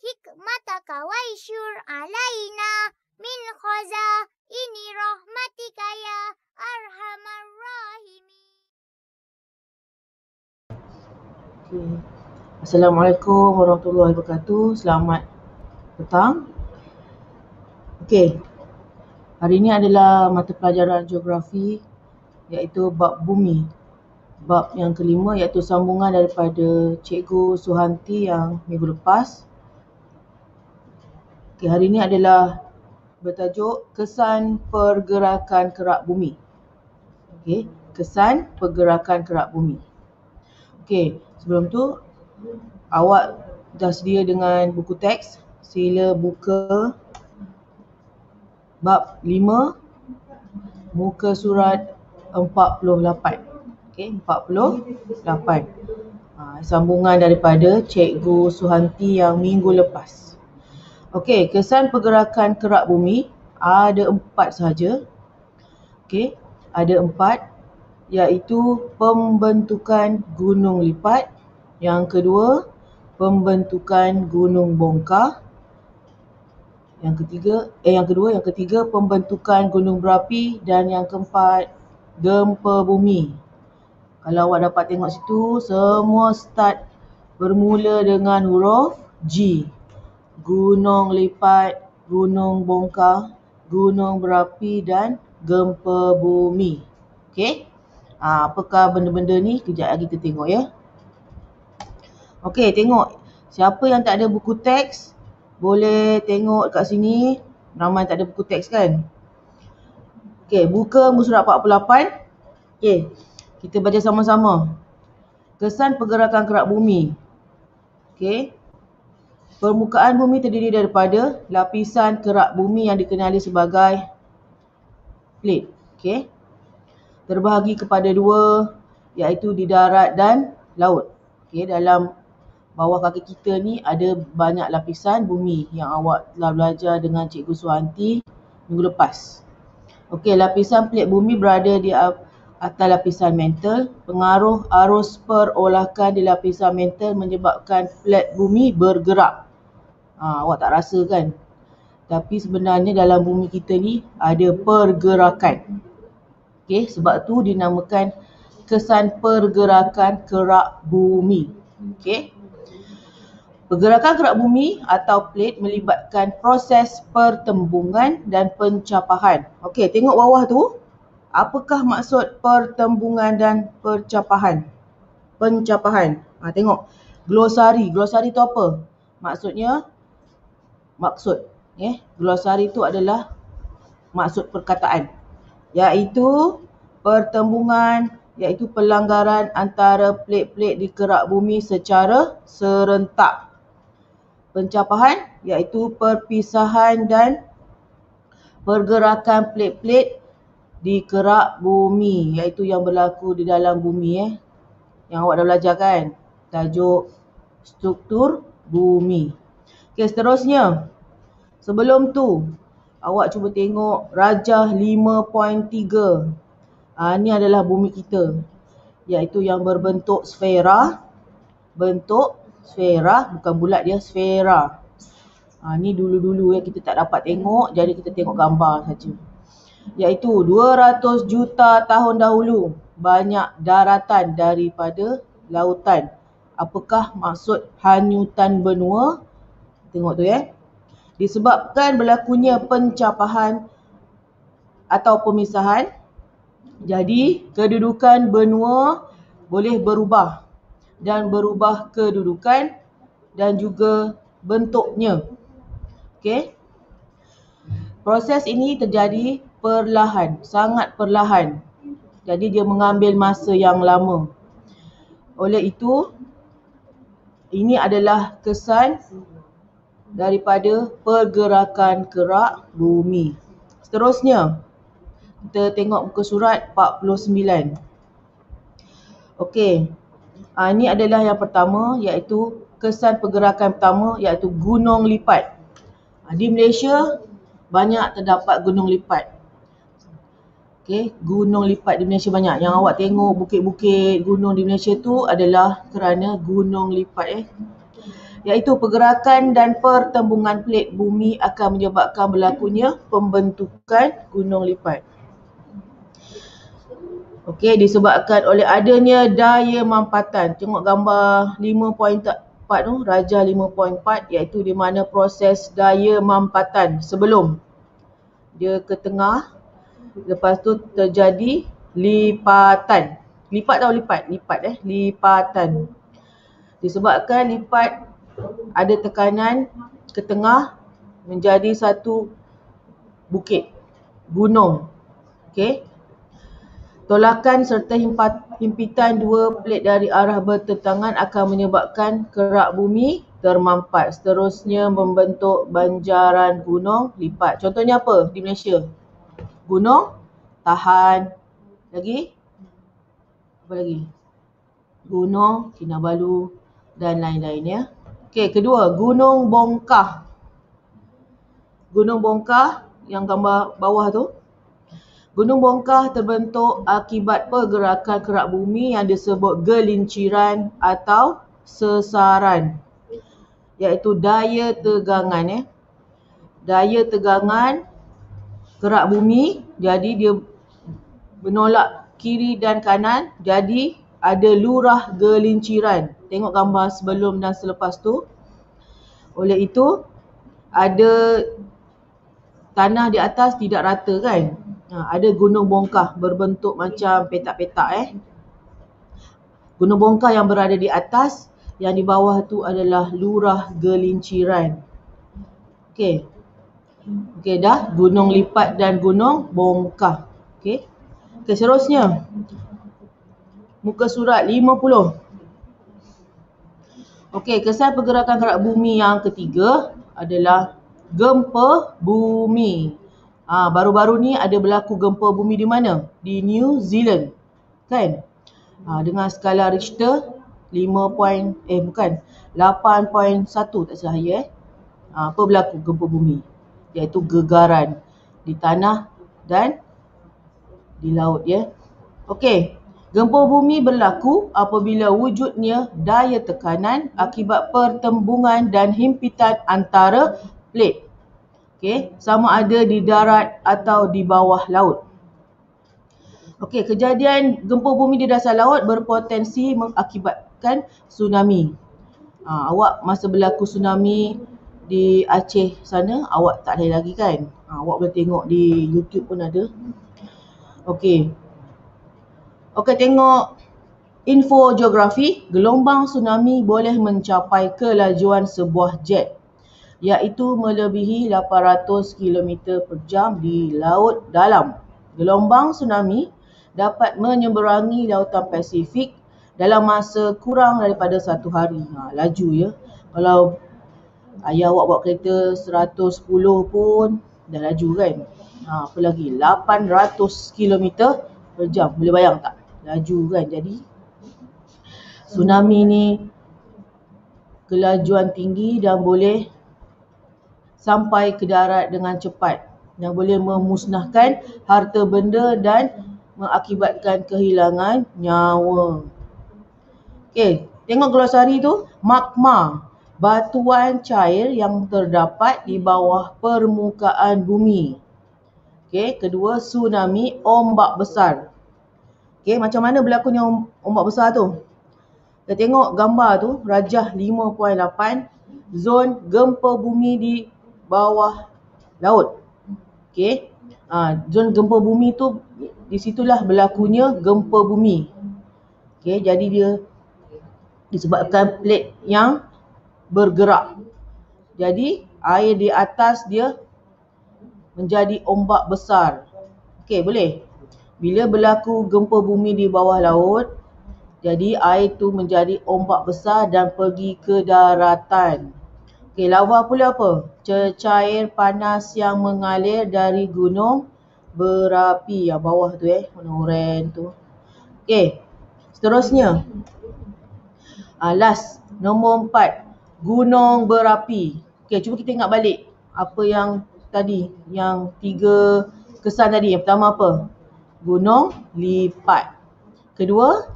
hikmataka waishur alaina min khazaini rahmatika ya arhamar rahimin. Okay. Assalamualaikum warahmatullahi wabarakatuh. Selamat petang. Okey. Hari ini adalah mata pelajaran geografi iaitu bab bumi. Bab yang kelima iaitu sambungan daripada Cikgu Suhanti yang minggu lepas. Okey, hari ini adalah bertajuk kesan pergerakan kerak bumi. Okey, kesan pergerakan kerak bumi. Okey, sebelum tu awak dah sedia dengan buku teks? Sila buka bab 5 muka surat 48. Okey, 48. Sambungan daripada Cikgu Suhanti yang minggu lepas. Okey, kesan pergerakan kerak bumi ada 4 sahaja. Okey, ada 4 iaitu pembentukan gunung lipat. Yang kedua, pembentukan gunung bongkar. Yang ketiga pembentukan gunung berapi, dan yang keempat gempa bumi. Kalau awak dapat tengok situ, semua start bermula dengan huruf G. Gunung lipat, gunung bongkar, gunung berapi dan gempa bumi. Okey? Apakah benda-benda ni? Kejap lagi kita tengok ya. Okey, tengok. Siapa yang tak ada buku teks, boleh tengok kat sini. Ramai tak ada buku teks kan? Okey, buka muka surat 48. Okey, kita baca sama-sama. Kesan pergerakan kerak bumi. Okey. Permukaan bumi terdiri daripada lapisan kerak bumi yang dikenali sebagai plate. Okey. Terbahagi kepada 2 iaitu di darat dan laut. Okey, dalam bawah kaki kita ni ada banyak lapisan bumi yang awak telah belajar dengan Cikgu Suhanti minggu lepas. Okey, lapisan plate bumi berada di atas lapisan mantle. Pengaruh arus perolakan di lapisan mantle menyebabkan plate bumi bergerak. Awak tak rasa kan? Tapi sebenarnya dalam bumi kita ni ada pergerakan. Okey, sebab tu dinamakan kesan pergerakan kerak bumi. Okey. Pergerakan kerak bumi atau plate melibatkan proses pertembungan dan pencapahan. Okey, tengok bawah tu. Apakah maksud pertembungan dan pencapahan? Pencapahan. Tengok. Glosari. Glosari tu apa? Maksudnya maksud. Glosari tu adalah maksud perkataan. Iaitu pertembungan, iaitu pelanggaran antara plate-plate di kerak bumi secara serentak. Pencapahan iaitu perpisahan dan pergerakan plate-plate di kerak bumi, iaitu yang berlaku di dalam bumi. Yang awak dah belajar kan? Tajuk struktur bumi. Okey, seterusnya. Sebelum tu, awak cuba tengok rajah 5.3. Ini adalah bumi kita, iaitu yang berbentuk sfera. Bentuk sfera, bukan bulat dia, sfera. Ni dulu-dulu kita tak dapat tengok, jadi kita tengok gambar saja. Iaitu 200 juta tahun dahulu, banyak daratan daripada lautan. Apakah maksud hanyutan benua? Tengok tu Disebabkan berlakunya pencapahan atau pemisahan, jadi kedudukan benua boleh berubah, dan berubah kedudukan dan juga bentuknya. Okey. Proses ini terjadi perlahan, sangat perlahan. Jadi dia mengambil masa yang lama. Oleh itu, ini adalah kesan daripada pergerakan kerak bumi. Seterusnya, kita tengok muka surat 49. Okey. Ini adalah yang pertama, iaitu kesan pergerakan pertama, iaitu gunung lipat. Di Malaysia banyak terdapat gunung lipat. Okey, gunung lipat di Malaysia banyak. Yang awak tengok bukit-bukit gunung di Malaysia tu adalah kerana gunung lipat. iaitu pergerakan dan pertembungan plate bumi akan menyebabkan berlakunya pembentukan gunung lipat. Okey, disebabkan oleh adanya daya mampatan. Tengok gambar 5.4 tu, rajah 5.4, iaitu di mana proses daya mampatan sebelum dia ke tengah, lepas tu terjadi lipatan. Lipatan. Disebabkan lipat ada tekanan ke tengah menjadi satu bukit, gunung. Okey. Tolakan serta himpitan dua plate dari arah bertentangan akan menyebabkan kerak bumi termampat. Seterusnya membentuk banjaran gunung lipat. Contohnya apa di Malaysia? Gunung Tahan. Lagi? Apa lagi? Gunung Kinabalu dan lain-lain ya. Okey, kedua, Gunung Bongkah. Gunung Bongkah yang gambar bawah tu. Gunung Bongkah terbentuk akibat pergerakan kerak bumi yang disebut gelinciran atau sesaran, iaitu daya tegangan ya. Daya tegangan kerak bumi, jadi dia menolak kiri dan kanan, jadi ada lurah gelinciran. Tengok gambar sebelum dan selepas tu. Oleh itu, ada tanah di atas tidak rata kan. Ada gunung bongkah berbentuk macam petak-petak Gunung bongkah yang berada di atas, yang di bawah tu adalah lurah gelinciran. Okey. Okey dah, gunung lipat dan gunung bongkah. Okey. Okey, seterusnya. Muka surat 50. Okey, kesan pergerakan kerak bumi yang ketiga adalah gempa bumi. Baru-baru ni ada berlaku gempa bumi di mana? Di New Zealand. Kan? Dengan skala Richter 8.1 tak salah ya. Apa berlaku gempa bumi? Iaitu gegaran di tanah dan di laut ya. Okey. Gempa bumi berlaku apabila wujudnya daya tekanan akibat pertembungan dan himpitan antara plate. Okey, sama ada di darat atau di bawah laut. Okey, kejadian gempa bumi di dasar laut berpotensi mengakibatkan tsunami. Awak masa berlaku tsunami di Aceh sana, awak tak ada lagi kan? Awak boleh tengok di YouTube pun ada. Okey. Okey, tengok info geografi. Gelombang tsunami boleh mencapai kelajuan sebuah jet, iaitu melebihi 800 km per jam di laut dalam. Gelombang tsunami dapat menyeberangi lautan Pasifik dalam masa kurang daripada 1 hari. Laju ya. Kalau ayah awak bawa kereta 110 pun dah laju kan. Apa lagi 800 km per jam. Boleh bayang tak? Laju kan. Jadi tsunami ni kelajuan tinggi dan boleh sampai ke darat dengan cepat, yang boleh memusnahkan harta benda dan mengakibatkan kehilangan nyawa. Okey, tengok glosari tu. Magma, batuan cair yang terdapat di bawah permukaan bumi. Okey, kedua, tsunami, ombak besar. Okey, macam mana berlakunya ombak besar tu? Kita tengok gambar tu, rajah 5.8, zon gempa bumi di bawah laut. Okey. Zon gempa bumi tu, di situlah berlakunya gempa bumi. Okey, jadi dia disebabkan plate yang bergerak. Jadi air di atas dia menjadi ombak besar. Okey, boleh. Bila berlaku gempa bumi di bawah laut, jadi air tu menjadi ombak besar dan pergi ke daratan. Okey, lava pula apa? Cecair panas yang mengalir dari gunung berapi. Yang bawah tu warna oranye tu. Okey, seterusnya. Last, nombor 4. Gunung berapi. Okey, cuba kita ingat balik apa yang tadi, yang 3 kesan tadi. Yang pertama apa? Gunung lipat. Kedua,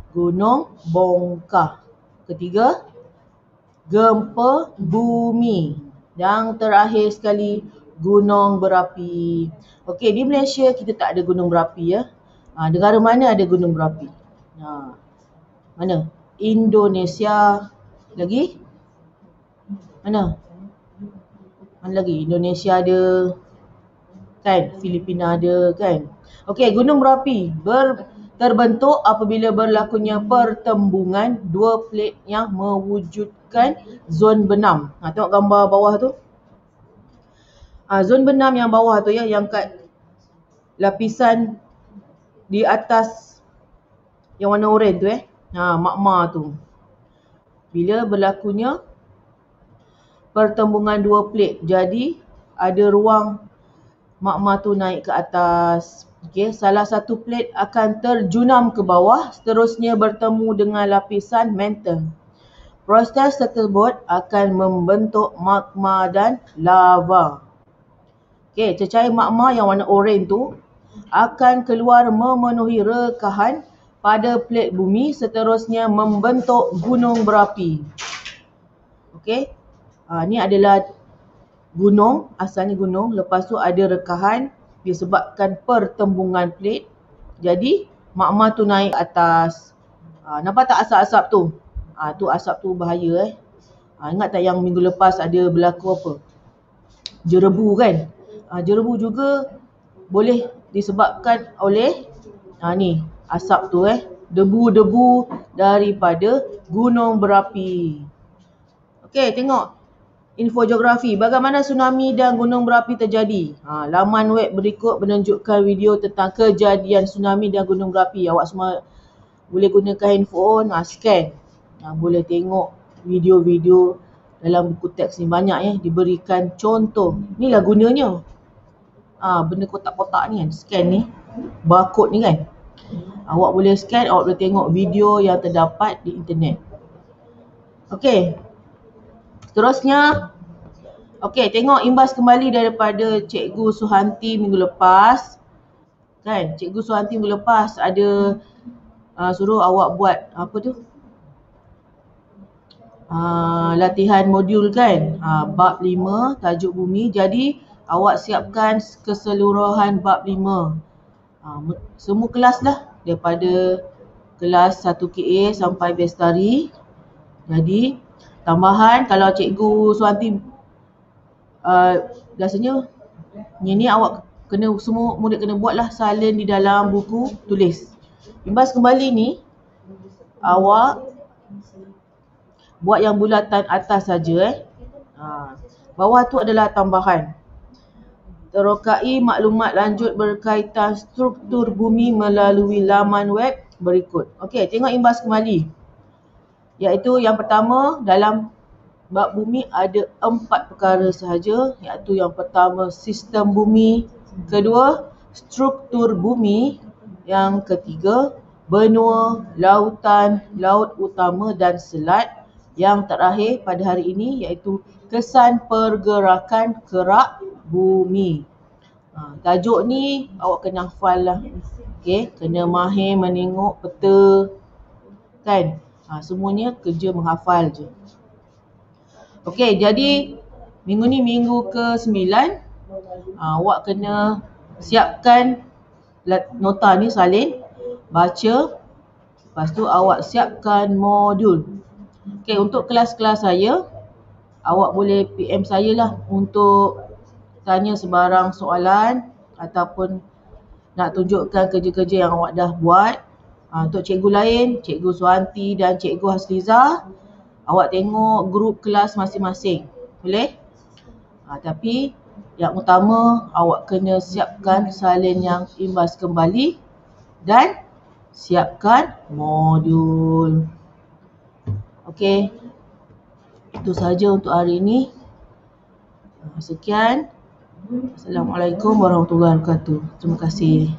gunung bongkah. Ketiga, gempa bumi. Yang terakhir sekali, gunung berapi. Okey, di Malaysia kita tak ada gunung berapi ya. Negara mana ada gunung berapi? Mana? Indonesia. Lagi? Mana? Mana lagi? Indonesia ada. Kan? Filipina ada kan? Okey, gunung berapi terbentuk apabila berlakunya pertembungan dua plate yang mewujudkan zon benam. Tengok gambar bawah tu. Zon benam yang bawah tu ya, yang kat lapisan di atas yang warna oranye tu magma tu. Bila berlakunya pertembungan dua plate, jadi ada ruang magma tu naik ke atas. Okey, salah satu plate akan terjunam ke bawah, seterusnya bertemu dengan lapisan mantle. Proses tersebut akan membentuk magma dan lava. Okey, cecair magma yang warna oranye tu akan keluar memenuhi rekahan pada plate bumi, seterusnya membentuk gunung berapi. Okey, ni adalah gunung, asalnya gunung, lepas tu ada rekahan disebabkan pertembungan plate. Jadi magma tu naik atas. Nampak tak asap-asap tu? Tu asap tu bahaya Ingat tak yang minggu lepas ada berlaku apa? Jerebu kan? Jerebu juga boleh disebabkan oleh ni asap tu debu-debu daripada gunung berapi. Okey, tengok info geografi. Bagaimana tsunami dan gunung berapi terjadi? Laman web berikut menunjukkan video tentang kejadian tsunami dan gunung berapi. Awak semua boleh gunakan handphone, scan. Boleh tengok video-video dalam buku teks ni banyak diberikan contoh. Inilah gunanya. Benda kotak-kotak ni kan, scan ni, barcode ni kan. Awak boleh scan, awak boleh tengok video yang terdapat di internet. Okey. Seterusnya, tengok imbas kembali daripada Cikgu Suhanti minggu lepas. Kan, Cikgu Suhanti minggu lepas ada suruh awak buat apa tu? Latihan modul kan, bab 5 tajuk bumi. Jadi awak siapkan keseluruhan bab 5. Semua kelas lah, daripada kelas 1 KA sampai Bestari. Jadi tambahan kalau Cikgu Suhanti biasanya ni awak kena, semua murid kena buatlah salin di dalam buku tulis. Imbas kembali ni awak buat yang bulatan atas saja bawah tu adalah tambahan. Terokai maklumat lanjut berkaitan struktur bumi melalui laman web berikut. Okey, tengok imbas kembali. Iaitu yang pertama, dalam bab bumi ada 4 perkara sahaja. Iaitu yang pertama, sistem bumi. Kedua, struktur bumi. Yang ketiga, benua, lautan, laut utama dan selat. Yang terakhir pada hari ini iaitu kesan pergerakan kerak bumi. Tajuk ni awak kena hafal lah. Okey, kena mahir menengok peta. Kan? Semuanya kerja menghafal je. Okey, jadi minggu ni minggu ke-9. Awak kena siapkan nota ni salin, baca. Lepas tu awak siapkan modul. Okey, untuk kelas-kelas saya, awak boleh PM saya lah untuk tanya sebarang soalan ataupun nak tunjukkan kerja-kerja yang awak dah buat. Untuk cikgu lain, Cikgu Suhanti dan Cikgu Hasliza, awak tengok grup kelas masing-masing. Boleh? Tapi yang utama awak kena siapkan salin yang imbas kembali dan siapkan modul. Okey. Itu sahaja untuk hari ini. Sekian. Assalamualaikum warahmatullahi wabarakatuh. Terima kasih.